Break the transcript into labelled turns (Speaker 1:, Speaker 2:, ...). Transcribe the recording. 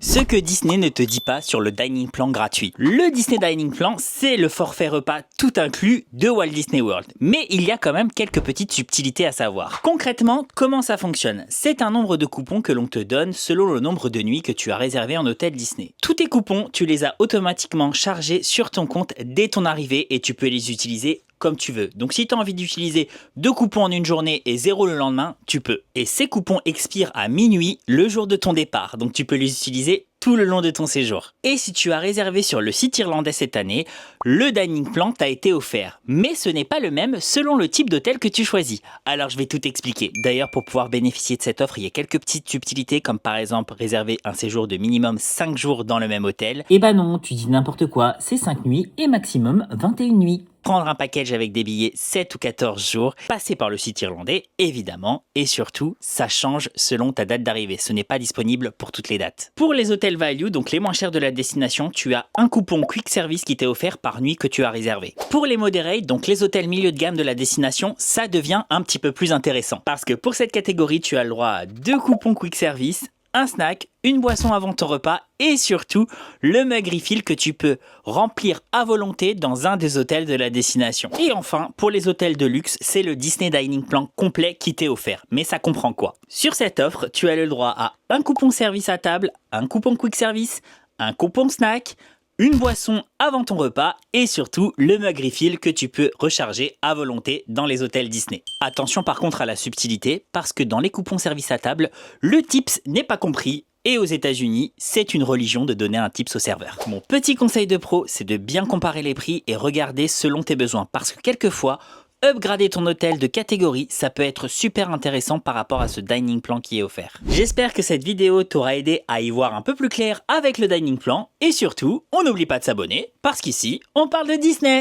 Speaker 1: Ce que Disney ne te dit pas sur le Dining Plan gratuit. Le Disney Dining Plan, c'est le forfait repas tout inclus de Walt Disney World. Mais il y a quand même quelques petites subtilités à savoir. Concrètement, comment ça fonctionne? C'est un nombre de coupons que l'on te donne selon le nombre de nuits que tu as réservé en hôtel Disney. Tous tes coupons, tu les as automatiquement chargés sur ton compte dès ton arrivée et tu peux les utiliser comme tu veux. Donc si tu as envie d'utiliser 2 coupons en une journée et 0 le lendemain, tu peux. Et ces coupons expirent à minuit le jour de ton départ. Donc tu peux les utiliser tout le long de ton séjour. Et si tu as réservé sur le site irlandais cette année, le dining plan t'a été offert. Mais ce n'est pas le même selon le type d'hôtel que tu choisis. Alors je vais tout expliquer. D'ailleurs, pour pouvoir bénéficier de cette offre, il y a quelques petites subtilités comme par exemple réserver un séjour de minimum 5 jours dans le même hôtel.
Speaker 2: Eh bah non, tu dis n'importe quoi, c'est 5 nuits et maximum 21 nuits.
Speaker 1: Prendre un package avec des billets 7 ou 14 jours, passer par le site irlandais, évidemment, et surtout, ça change selon ta date d'arrivée. Ce n'est pas disponible pour toutes les dates. Pour les hôtels value, donc les moins chers de la destination, tu as un coupon Quick Service qui t'est offert par nuit que tu as réservé. Pour les moderate, donc les hôtels milieu de gamme de la destination, ça devient un petit peu plus intéressant. Parce que pour cette catégorie, tu as le droit à 2 coupons Quick Service, un snack, une boisson avant ton repas et surtout le mug refill que tu peux remplir à volonté dans un des hôtels de la destination. Et enfin, pour les hôtels de luxe, c'est le Disney Dining Plan complet qui t'est offert. Mais ça comprend quoi? Sur cette offre, tu as le droit à un coupon service à table, un coupon quick service, un coupon snack, une boisson avant ton repas et surtout le mug refill que tu peux recharger à volonté dans les hôtels Disney. Attention par contre à la subtilité parce que dans les coupons service à table, le tips n'est pas compris et aux États-Unis, c'est une religion de donner un tips au serveur. Mon petit conseil de pro, c'est de bien comparer les prix et regarder selon tes besoins parce que quelquefois, upgrader ton hôtel de catégorie, ça peut être super intéressant par rapport à ce dining plan qui est offert. J'espère que cette vidéo t'aura aidé à y voir un peu plus clair avec le dining plan et surtout, on n'oublie pas de s'abonner parce qu'ici, on parle de Disney.